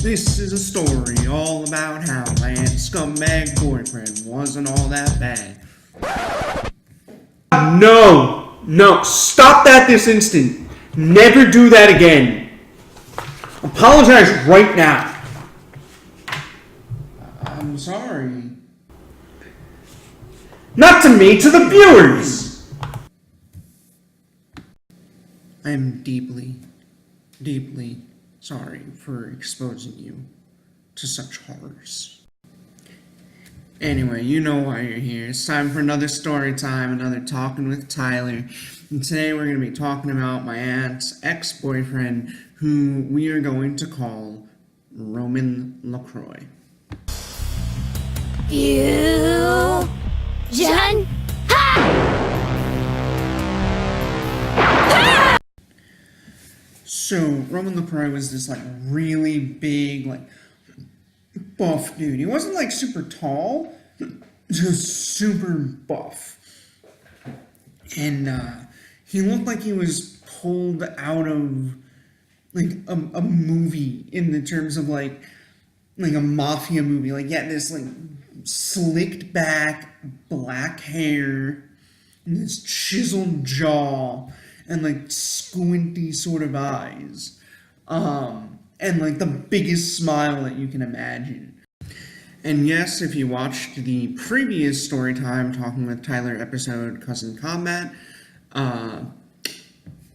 This is a story all about how Lance's scumbag boyfriend wasn't all that bad. No, stop that this instant. Never do that again. Apologize right now. I'm sorry. Not to me, to the viewers. I am deeply sorry for exposing you to such horrors. Anyway, you know why you're here. It's time for another story time, another Talking with Tyler. And today we're going to be talking about my aunt's ex-boyfriend, who we are going to call Roman LaCroix. Fusion! So, Roman LaCroix was this, really big, buff dude. He wasn't, super tall, just super buff. And, he looked like he was pulled out of, a movie in the terms of, a mafia movie. He had this, slicked back, black hair, and this chiseled jaw, and squinty sort of eyes, and the biggest smile that you can imagine. And yes, if you watched the previous Storytime Talking with Tyler episode, Cousin Combat,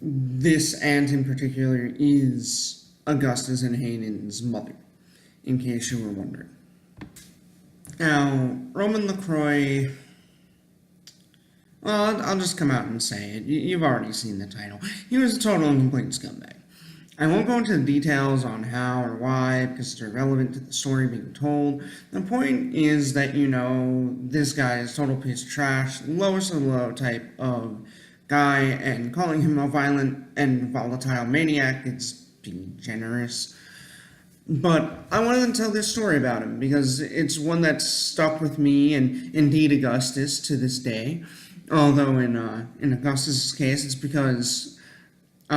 this aunt in particular is Augustus and Hayden's mother, in case you were wondering. Now, Roman LaCroix, well, I'll just come out and say it. You've already seen the title. He was a total and complete scumbag. I won't go into the details on how or why, because it's irrelevant to the story being told. The point is that, this guy is a total piece of trash, lowest of the low type of guy, and calling him a violent and volatile maniac is being generous. But I wanted to tell this story about him, because it's one that's stuck with me, and indeed Augustus, to this day. Although in Augustus' case, it's because he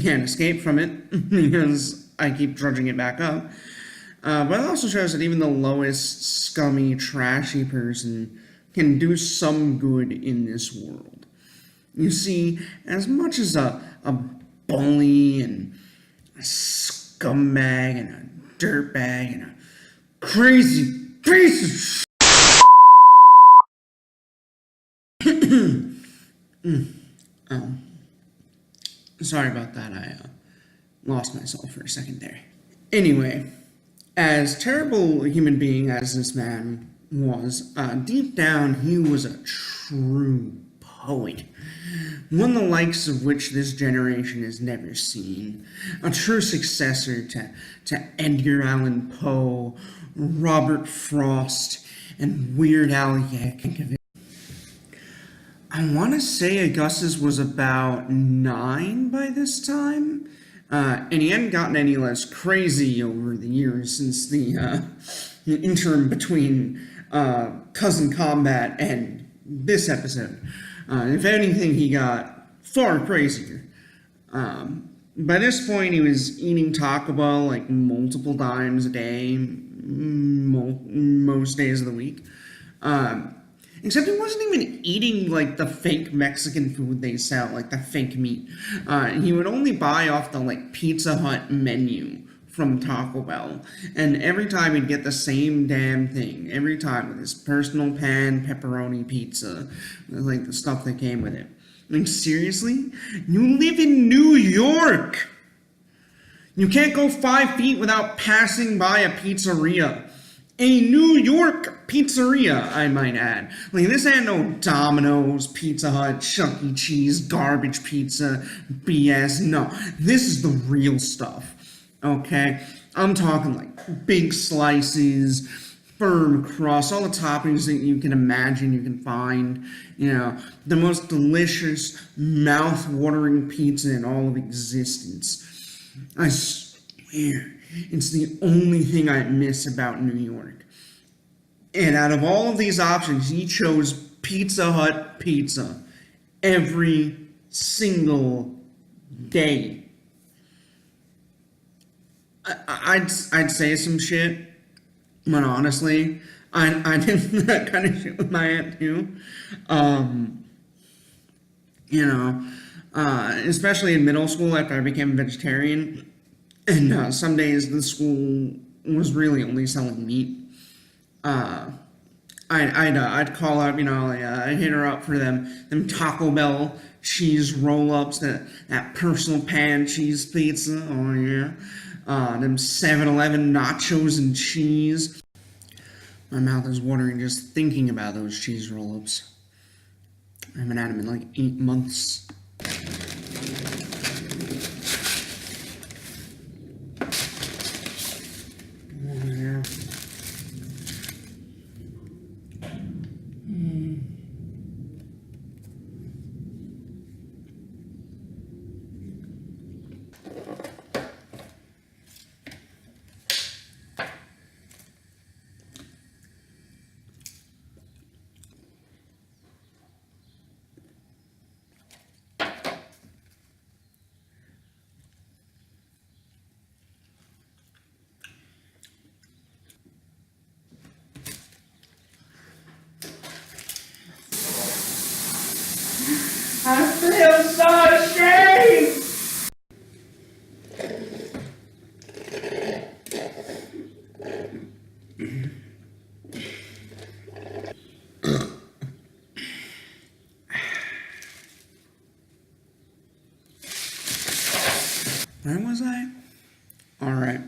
can't escape from it, because I keep drudging it back up. But it also shows that even the lowest, scummy, trashy person can do some good in this world. You see, as much as a bully and a scumbag and a dirtbag and a crazy piece of shit, sorry about that. I lost myself for a second there. Anyway, as terrible a human being as this man was, deep down he was a true poet. One the likes of which this generation has never seen. A true successor to Edgar Allan Poe, Robert Frost, and Weird Al Yankovic. I want to say Augustus was about 9 by this time, and he hadn't gotten any less crazy over the years since the interim between Cousin Combat and this episode. If anything, he got far crazier. By this point, he was eating Taco Bell multiple times a day, most days of the week. Except he wasn't even eating, the fake Mexican food they sell, the fake meat. He would only buy off the, Pizza Hut menu from Taco Bell. And every time he'd get the same damn thing. Every time with his personal pan pepperoni pizza. The stuff that came with it. Seriously? You live in New York! You can't go 5 feet without passing by a pizzeria. A New York pizzeria, I might add. This ain't no Domino's, Pizza Hut, Chuck E. Cheese, garbage pizza, BS. No, this is the real stuff, okay? I'm talking big slices, firm crust, all the toppings that you can imagine you can find. The most delicious, mouth-watering pizza in all of existence. I swear, it's the only thing I miss about New York. And out of all of these options, he chose Pizza Hut pizza every single day. I'd say some shit, but honestly, I did that kind of shit with my aunt too. Um, you know, especially in middle school after I became a vegetarian, and some days the school was really only selling meat. Uh, I'd call up, I'd hit her up for them Taco Bell cheese roll ups, that personal pan cheese pizza, oh yeah, them 7-Eleven nachos and cheese. My mouth is watering just thinking about those cheese roll ups. I haven't had them in like 8 months. Oh yeah. I feel so ashamed! Where was I? Alright.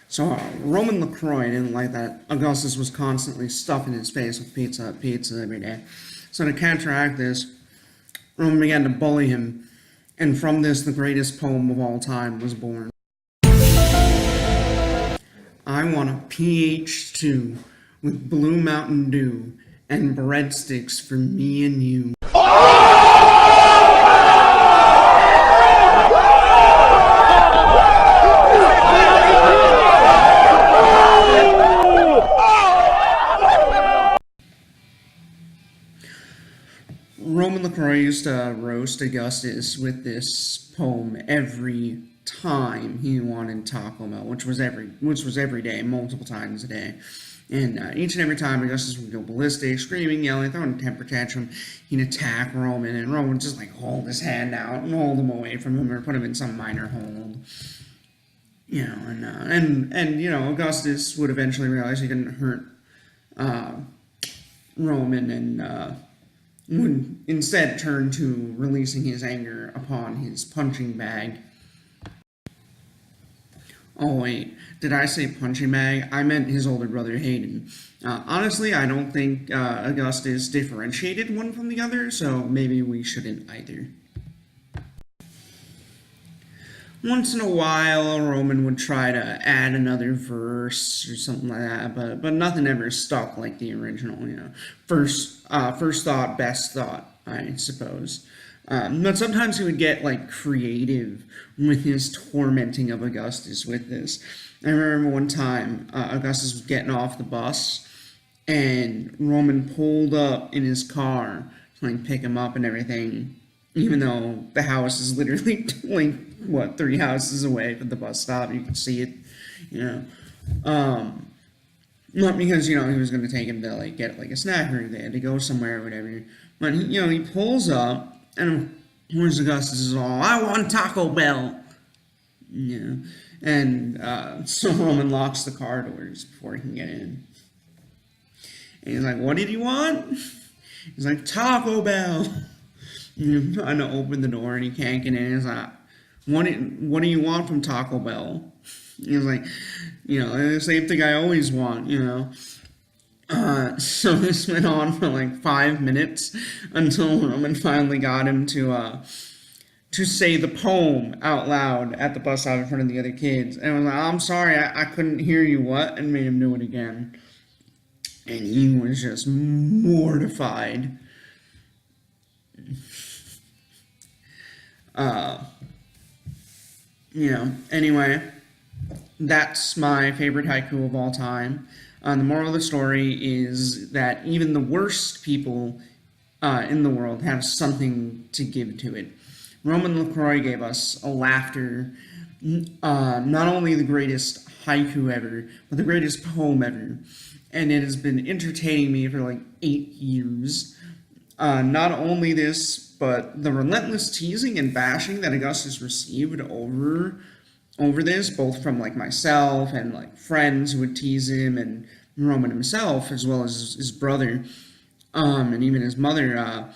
So, Roman LaCroix didn't like that Augustus was constantly stuffing his face with pizza every day. So, to counteract this, Roman began to bully him, and from this, the greatest poem of all time was born. I want a PH2 with Blue Mountain Dew and breadsticks for me and you. Roman LaCroix used to roast Augustus with this poem every time he wanted Taco Bell, which was every day, multiple times a day. And each and every time Augustus would go ballistic, screaming, yelling, throwing a temper tantrum, he'd attack Roman, and Roman would just like hold his hand out and hold him away from him or put him in some minor hold. Augustus would eventually realize he couldn't hurt Roman and would instead turn to releasing his anger upon his punching bag. Oh wait, did I say punching bag? I meant his older brother Hayden. Honestly, I don't think Augustus differentiated one from the other, so maybe we shouldn't either. Once in a while, Roman would try to add another verse or something like that, but nothing ever stuck like the original. First thought, best thought, I suppose. But sometimes he would get like creative with his tormenting of Augustus with this. I remember one time Augustus was getting off the bus, and Roman pulled up in his car to like pick him up and everything, even though the house is literally like 3 houses away from the bus stop. You can see it, not because he was going to take him to like get like a snack or they had to go somewhere or whatever. But he pulls up, and where's Augustus is all, I want Taco Bell. And so Roman locks the car doors before he can get in. And he's like, what did he want? He's like, Taco Bell. And trying to open the door and he can't get in. He's like, what do you want from Taco Bell? He's like, the same thing I always want, So this went on for like 5 minutes until Roman finally got him to say the poem out loud at the bus stop in front of the other kids. And I was like, I'm sorry, I couldn't hear you, what? And made him do it again. And he was just mortified. Anyway, that's my favorite haiku of all time. The moral of the story is that even the worst people in the world have something to give to it. Roman LaCroix gave us a laughter, not only the greatest haiku ever, but the greatest poem ever. And it has been entertaining me for like 8 years. Not only this, but the relentless teasing and bashing that Augustus received over this, both from like myself and like friends who would tease him, and Roman himself, as well as his brother, and even his mother,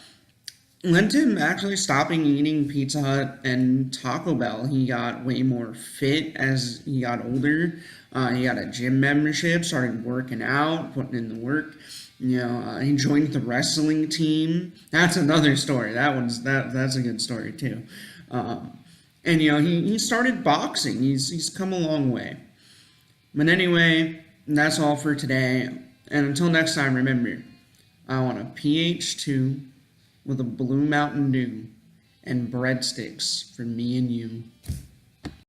led to him actually stopping eating Pizza Hut and Taco Bell. He got way more fit as he got older. He got a gym membership, started working out, putting in the work. He joined the wrestling team. That's another story. That's a good story too. And he started boxing. He's come a long way. But anyway, that's all for today. And until next time, remember, I want a PH2 with a blue Mountain Dew and breadsticks for me and you.